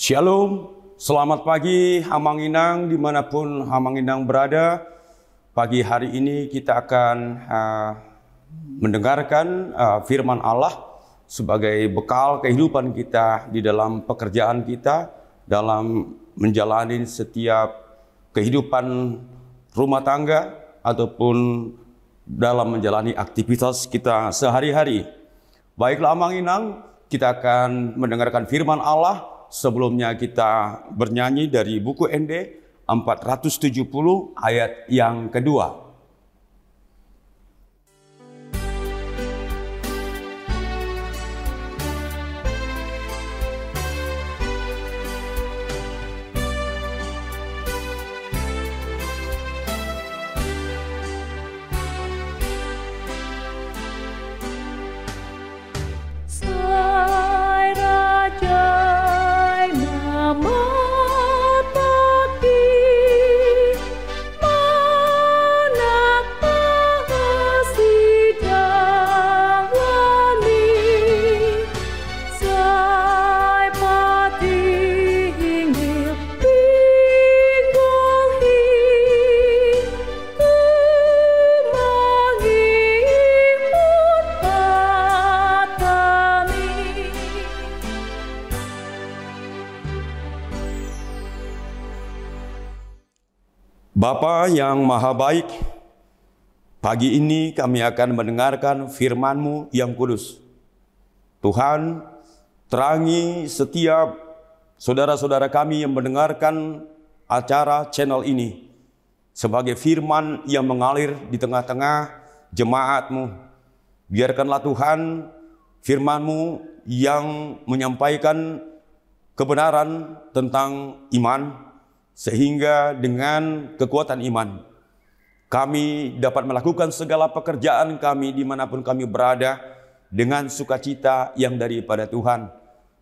Shalom, selamat pagi Hamang Inang dimanapun Hamang Inang berada. Pagi hari ini kita akan mendengarkan firman Allah sebagai bekal kehidupan kita di dalam pekerjaan kita, dalam menjalani setiap kehidupan rumah tangga ataupun dalam menjalani aktivitas kita sehari-hari. Baiklah Hamang Inang, kita akan mendengarkan firman Allah. Sebelumnya kita bernyanyi dari buku ND 470 ayat yang kedua. Bapa yang Maha Baik, pagi ini kami akan mendengarkan firman-Mu yang kudus. Tuhan, terangi setiap saudara-saudara kami yang mendengarkan acara channel ini sebagai firman yang mengalir di tengah-tengah jemaat-Mu. Biarkanlah Tuhan firman-Mu yang menyampaikan kebenaran tentang iman, sehingga dengan kekuatan iman kami dapat melakukan segala pekerjaan kami dimanapun kami berada dengan sukacita yang daripada Tuhan.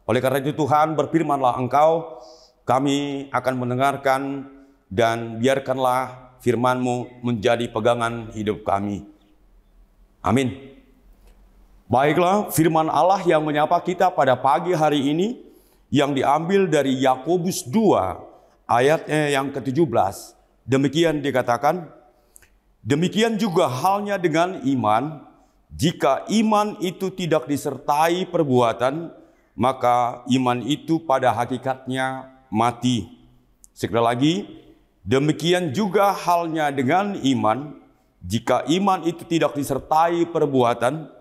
Oleh karena itu Tuhan, berfirmanlah Engkau, kami akan mendengarkan, dan biarkanlah firman-Mu menjadi pegangan hidup kami. Amin. Baiklah, firman Allah yang menyapa kita pada pagi hari ini yang diambil dari Yakobus 2 ayatnya yang ke-17, demikian dikatakan, demikian juga halnya dengan iman, jika iman itu tidak disertai perbuatan, maka iman itu pada hakikatnya mati. Sekali lagi, demikian juga halnya dengan iman, jika iman itu tidak disertai perbuatan,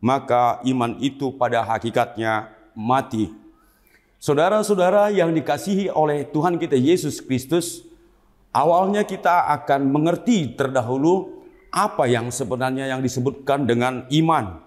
maka iman itu pada hakikatnya mati. Saudara-saudara yang dikasihi oleh Tuhan kita Yesus Kristus, awalnya kita akan mengerti terdahulu apa yang sebenarnya yang disebutkan dengan iman.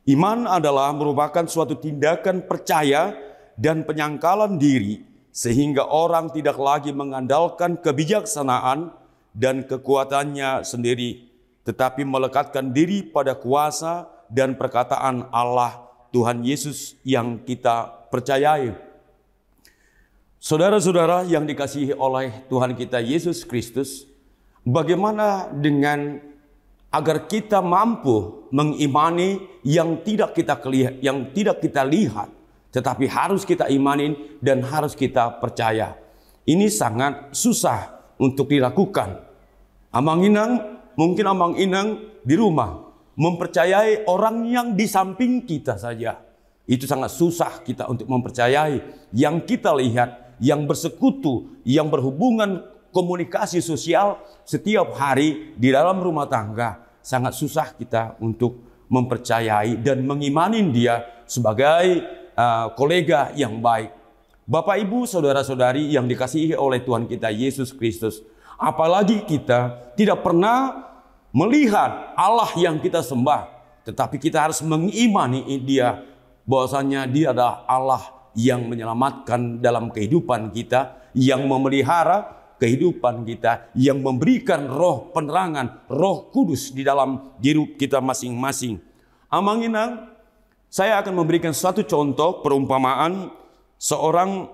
Iman adalah merupakan suatu tindakan percaya dan penyangkalan diri, sehingga orang tidak lagi mengandalkan kebijaksanaan dan kekuatannya sendiri, tetapi melekatkan diri pada kuasa dan perkataan Allah Tuhan Yesus yang kita percayai. Saudara-saudara yang dikasihi oleh Tuhan kita Yesus Kristus, bagaimana dengan agar kita mampu mengimani yang tidak kita lihat, tetapi harus kita imanin dan harus kita percaya. Ini sangat susah untuk dilakukan. Amang Inang, mungkin Amang Inang di rumah mempercayai orang yang di samping kita saja. Itu sangat susah kita untuk mempercayai yang kita lihat, yang bersekutu, yang berhubungan komunikasi sosial setiap hari di dalam rumah tangga. Sangat susah kita untuk mempercayai dan mengimanin dia sebagai kolega yang baik. Bapak, Ibu, saudara-saudari yang dikasihi oleh Tuhan kita Yesus Kristus, apalagi kita tidak pernah melihat Allah yang kita sembah, tetapi kita harus mengimani dia, bahwasanya dia adalah Allah yang menyelamatkan dalam kehidupan kita, yang memelihara kehidupan kita, yang memberikan roh penerangan, roh kudus di dalam diri kita masing-masing. Amang Inang, saya akan memberikan satu contoh perumpamaan seorang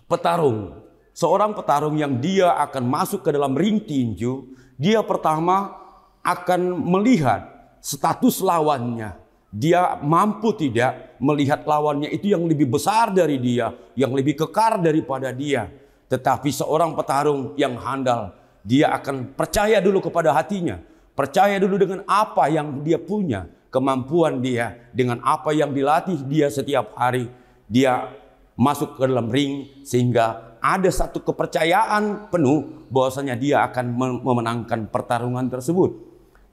petarung. Seorang petarung yang dia akan masuk ke dalam ring tinju, dia pertama akan melihat status lawannya. Dia mampu tidak melihat lawannya itu yang lebih besar dari dia, yang lebih kekar daripada dia. Tetapi seorang petarung yang handal, dia akan percaya dulu kepada hatinya, percaya dulu dengan apa yang dia punya, kemampuan dia, dengan apa yang dilatih dia setiap hari. Dia masuk ke dalam ring sehingga ada satu kepercayaan penuh bahwasanya dia akan memenangkan pertarungan tersebut.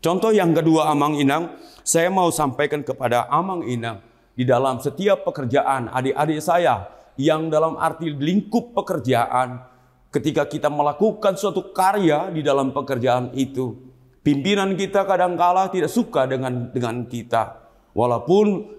Contoh yang kedua, Amang Inang, saya mau sampaikan kepada Amang Inang, di dalam setiap pekerjaan adik-adik saya yang dalam arti lingkup pekerjaan, ketika kita melakukan suatu karya di dalam pekerjaan itu, pimpinan kita kadangkala tidak suka dengan kita. Walaupun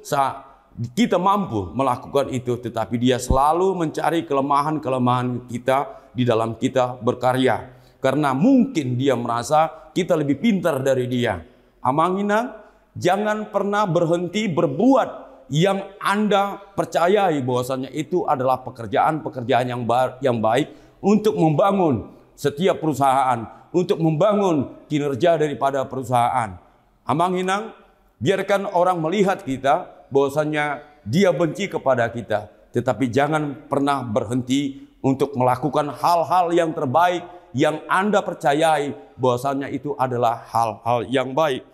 kita mampu melakukan itu, tetapi dia selalu mencari kelemahan-kelemahan kita di dalam kita berkarya. Karena mungkin dia merasa kita lebih pintar dari dia. Amang Inang, jangan pernah berhenti berbuat yang Anda percayai bahwasanya itu adalah pekerjaan-pekerjaan yang baik untuk membangun setiap perusahaan, untuk membangun kinerja daripada perusahaan. Amang Inang, biarkan orang melihat kita bahwasanya dia benci kepada kita, tetapi jangan pernah berhenti untuk melakukan hal-hal yang terbaik yang Anda percayai bahwasanya itu adalah hal-hal yang baik.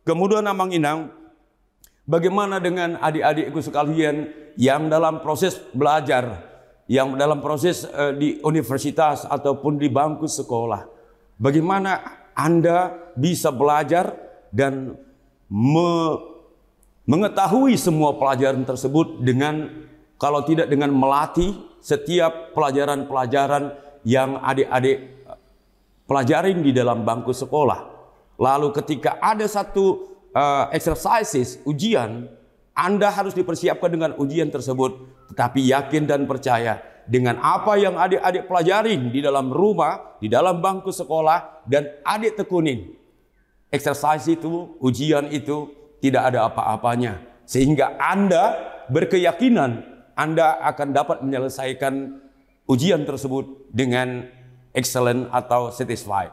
Kemudian Amang Inang, bagaimana dengan adik-adikku sekalian yang dalam proses belajar, yang dalam proses di universitas ataupun di bangku sekolah? Bagaimana Anda bisa belajar dan mengetahui semua pelajaran tersebut kalau tidak dengan melatih setiap pelajaran-pelajaran yang adik-adik pelajarin di dalam bangku sekolah. Lalu ketika ada satu exercises, ujian, Anda harus dipersiapkan dengan ujian tersebut. Tetapi yakin dan percaya dengan apa yang adik-adik pelajarin di dalam rumah, di dalam bangku sekolah, dan adik tekunin. Exercise itu, ujian itu tidak ada apa-apanya. Sehingga Anda berkeyakinan Anda akan dapat menyelesaikan ujian tersebut dengan excellent atau satisfied.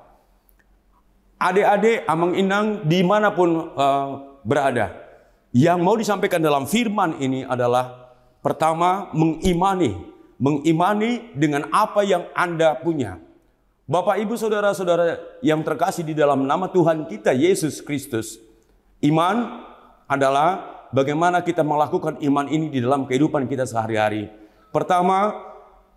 Adik-adik, Amang Inang dimanapun berada, yang mau disampaikan dalam firman ini adalah pertama, mengimani dengan apa yang Anda punya. Bapak, Ibu, Saudara-saudara yang terkasih di dalam nama Tuhan kita Yesus Kristus, iman adalah bagaimana kita melakukan iman ini di dalam kehidupan kita sehari-hari. Pertama,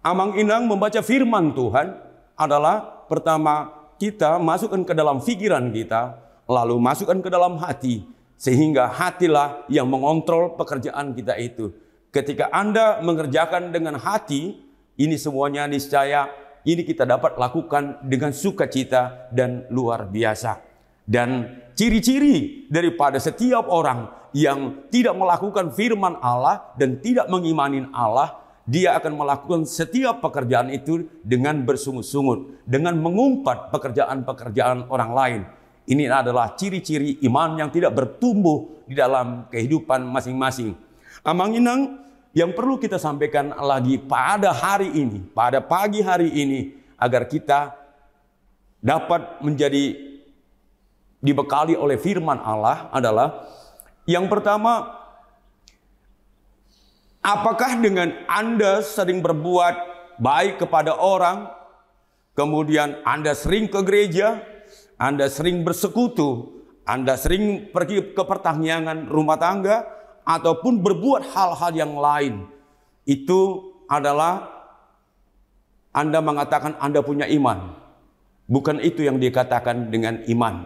Amang Inang membaca firman Tuhan adalah pertama kita masukkan ke dalam pikiran kita, lalu masukkan ke dalam hati, sehingga hatilah yang mengontrol pekerjaan kita itu. Ketika Anda mengerjakan dengan hati, ini semuanya niscaya ini kita dapat lakukan dengan sukacita dan luar biasa. Dan ciri-ciri daripada setiap orang yang tidak melakukan firman Allah dan tidak mengimani Allah, dia akan melakukan setiap pekerjaan itu dengan bersungut-sungut, dengan mengumpat pekerjaan-pekerjaan orang lain. Ini adalah ciri-ciri iman yang tidak bertumbuh di dalam kehidupan masing-masing. Amang Inang, yang perlu kita sampaikan lagi pada hari ini, pada pagi hari ini, agar kita dapat menjadi dibekali oleh firman Allah adalah yang pertama, apakah dengan Anda sering berbuat baik kepada orang, kemudian Anda sering ke gereja, Anda sering bersekutu, Anda sering pergi ke pertanian rumah tangga, ataupun berbuat hal-hal yang lain, itu adalah Anda mengatakan Anda punya iman. Bukan itu yang dikatakan dengan iman.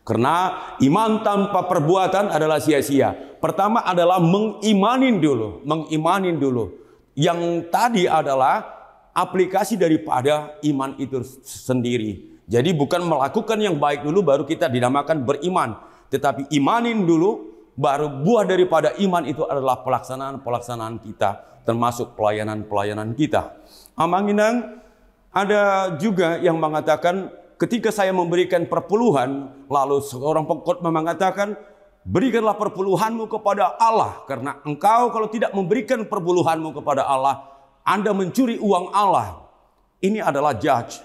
Karena iman tanpa perbuatan adalah sia-sia. Pertama adalah mengimanin dulu. Yang tadi adalah aplikasi daripada iman itu sendiri. Jadi bukan melakukan yang baik dulu baru kita dinamakan beriman. Tetapi imanin dulu, baru buah daripada iman itu adalah pelaksanaan-pelaksanaan kita. Termasuk pelayanan-pelayanan kita. Amang Inang, ada juga yang mengatakan, ketika saya memberikan perpuluhan, lalu seorang pengkhotbah mengatakan, berikanlah perpuluhanmu kepada Allah. Karena engkau kalau tidak memberikan perpuluhanmu kepada Allah, Anda mencuri uang Allah. Ini adalah judge.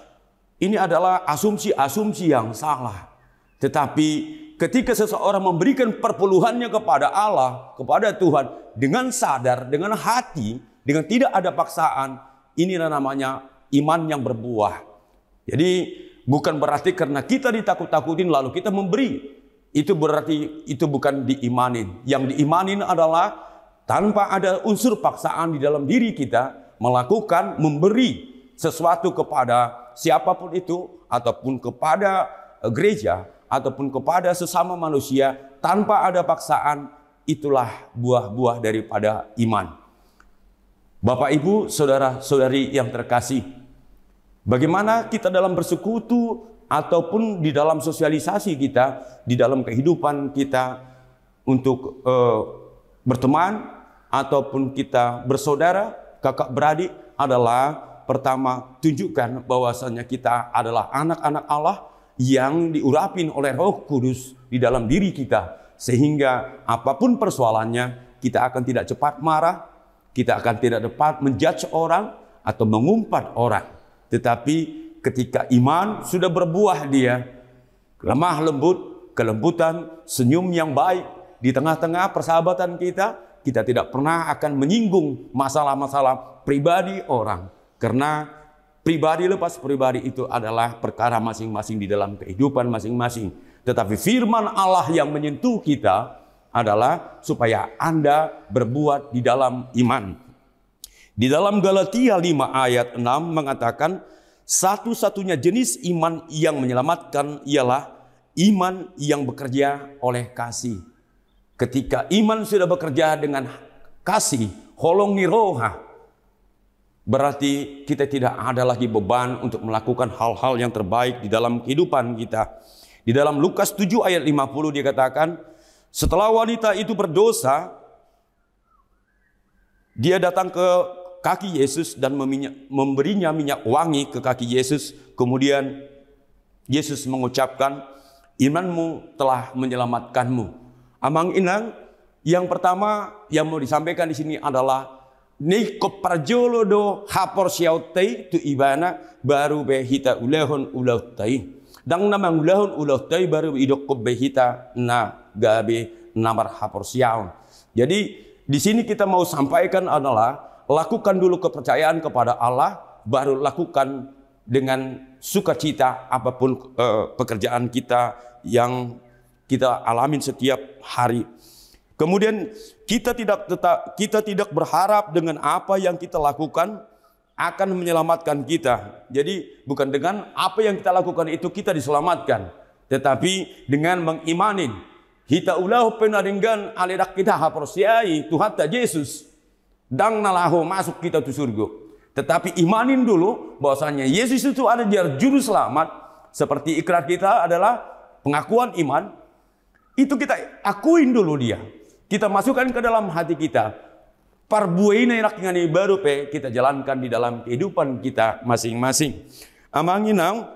Ini adalah asumsi-asumsi yang salah. Tetapi ketika seseorang memberikan perpuluhannya kepada Allah, kepada Tuhan, dengan sadar, dengan hati, dengan tidak ada paksaan, inilah namanya iman yang berbuah. Jadi bukan berarti karena kita ditakut-takutin lalu kita memberi. Itu berarti itu bukan diimanin. Yang diimanin adalah tanpa ada unsur paksaan di dalam diri kita melakukan, memberi sesuatu kepada siapapun itu, ataupun kepada gereja, ataupun kepada sesama manusia tanpa ada paksaan. Itulah buah-buah daripada iman. Bapak, Ibu, saudara-saudari yang terkasih, bagaimana kita dalam bersekutu ataupun di dalam sosialisasi kita, di dalam kehidupan kita untuk berteman ataupun kita bersaudara, kakak beradik, adalah pertama tunjukkan bahwasanya kita adalah anak-anak Allah yang diurapin oleh Roh Kudus di dalam diri kita, sehingga apapun persoalannya kita akan tidak cepat marah, kita akan tidak dapat menjudge orang atau mengumpat orang. Tetapi ketika iman sudah berbuah dia, lemah lembut, kelembutan, senyum yang baik di tengah-tengah persahabatan kita, kita tidak pernah akan menyinggung masalah-masalah pribadi orang. Karena pribadi lepas pribadi itu adalah perkara masing-masing di dalam kehidupan masing-masing. Tetapi firman Allah yang menyentuh kita adalah supaya Anda berbuat di dalam iman. Di dalam Galatia 5 ayat 6 mengatakan, satu-satunya jenis iman yang menyelamatkan ialah iman yang bekerja oleh kasih. Ketika iman sudah bekerja dengan kasih, holong niroha, berarti kita tidak ada lagi beban untuk melakukan hal-hal yang terbaik di dalam kehidupan kita. Di dalam Lukas 7 ayat 50 dikatakan, setelah wanita itu berdosa, dia datang ke kaki Yesus dan memberinya minyak wangi ke kaki Yesus. Kemudian Yesus mengucapkan, imanmu telah menyelamatkanmu. Amang inang, yang pertama yang mau disampaikan di sini adalah Niko parjolodo hapor siautai tu ibana baru behita ulahon ulautai. Dang namang ulahon ulautai baru idok behita na gabe namar hapor siaun. Jadi di sini kita mau sampaikan adalah lakukan dulu kepercayaan kepada Allah, baru lakukan dengan sukacita apapun pekerjaan kita yang kita alamin setiap hari. Kemudian kita tidak berharap dengan apa yang kita lakukan akan menyelamatkan kita. Jadi bukan dengan apa yang kita lakukan itu kita diselamatkan, tetapi dengan mengimanin hita ulah penaringgan aledak kita haporsiai Tuhan ta Yesus dang nalaho masuk kita ke surga. Tetapi imanin dulu bahwasanya Yesus itu ada juru selamat. Seperti ikrar kita adalah pengakuan iman. Itu kita akuin dulu dia. Kita masukkan ke dalam hati kita. Parbuaina rakingani baru kita jalankan di dalam kehidupan kita masing-masing. Amanginang,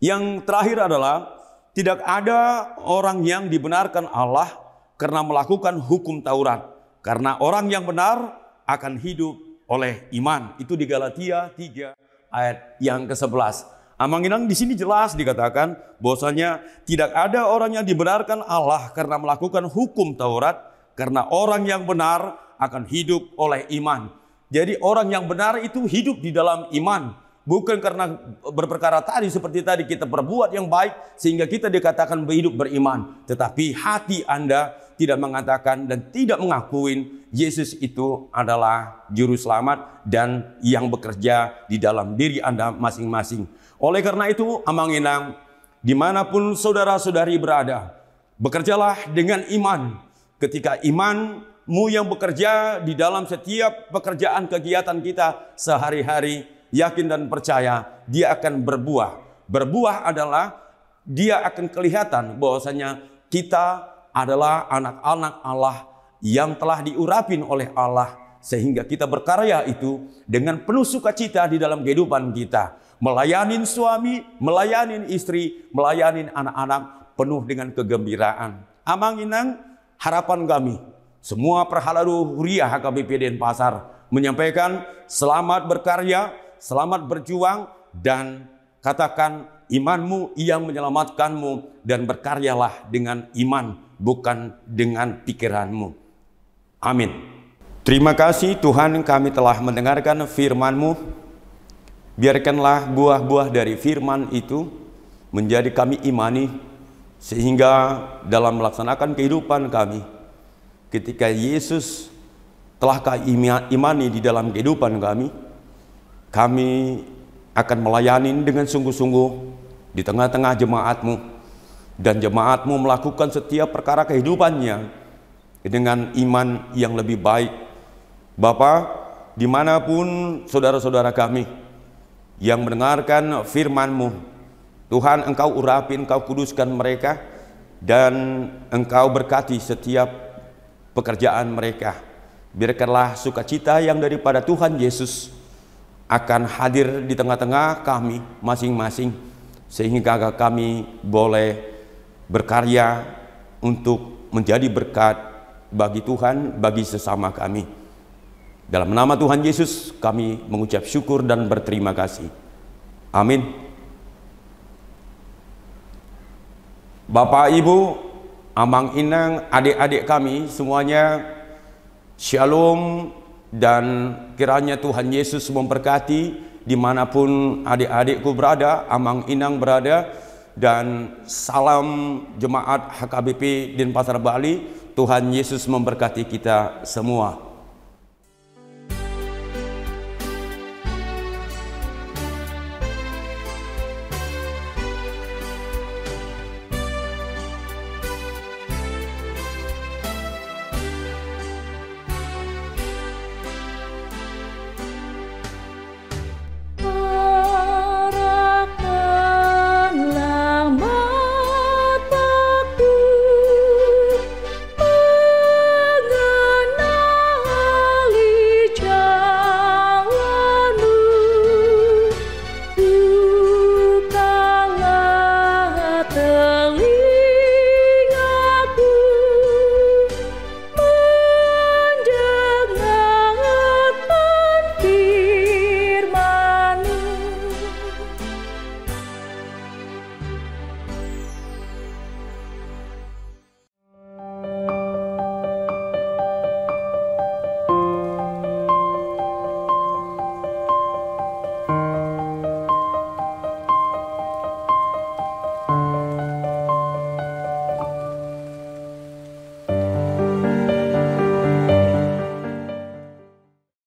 yang terakhir adalah tidak ada orang yang dibenarkan Allah karena melakukan hukum Taurat. Karena orang yang benar akan hidup oleh iman. Itu di Galatia 3 ayat yang ke-11. Amanginang di sini jelas dikatakan bahwasanya tidak ada orang yang dibenarkan Allah karena melakukan hukum Taurat. Karena orang yang benar akan hidup oleh iman. Jadi orang yang benar itu hidup di dalam iman. Bukan karena berperkara tadi seperti tadi kita berbuat yang baik sehingga kita dikatakan hidup beriman. Tetapi hati Anda tidak mengatakan dan tidak mengakuin Yesus itu adalah juru selamat dan yang bekerja di dalam diri Anda masing-masing. Oleh karena itu, amanginang, dimanapun saudara-saudari berada, bekerjalah dengan iman. Ketika imanmu yang bekerja di dalam setiap pekerjaan kegiatan kita sehari-hari, yakin dan percaya dia akan berbuah. Berbuah adalah dia akan kelihatan bahwasanya kita adalah anak-anak Allah yang telah diurapin oleh Allah, sehingga kita berkarya itu dengan penuh sukacita di dalam kehidupan kita, melayanin suami, melayanin istri, melayanin anak-anak penuh dengan kegembiraan. Amanginang, harapan kami semua perhalalu Huria HKBP Denpasar menyampaikan selamat berkarya, selamat berjuang, dan katakan imanmu yang menyelamatkanmu, dan berkaryalah dengan iman, bukan dengan pikiranmu. Amin. Terima kasih Tuhan, kami telah mendengarkan firman-Mu. Biarkanlah buah-buah dari firman itu menjadi kami imani, sehingga dalam melaksanakan kehidupan kami, ketika Yesus telah kami imani di dalam kehidupan kami akan melayani dengan sungguh-sungguh di tengah-tengah jemaat-Mu, dan jemaat-Mu melakukan setiap perkara kehidupannya dengan iman yang lebih baik. Bapa, dimanapun saudara-saudara kami yang mendengarkan firman-Mu, Tuhan, Engkau urapi, Engkau kuduskan mereka, dan Engkau berkati setiap pekerjaan mereka. Biarkanlah sukacita yang daripada Tuhan Yesus akan hadir di tengah-tengah kami masing-masing, sehingga kami boleh berkarya untuk menjadi berkat bagi Tuhan, bagi sesama kami. Dalam nama Tuhan Yesus kami mengucap syukur dan berterima kasih. Amin. Bapak, Ibu, Amang Inang, adik-adik kami semuanya, Shalom, dan kiranya Tuhan Yesus memberkati dimanapun adik-adikku berada, Amang Inang berada, dan salam jemaat HKBP Denpasar Bali. Tuhan Yesus memberkati kita semua.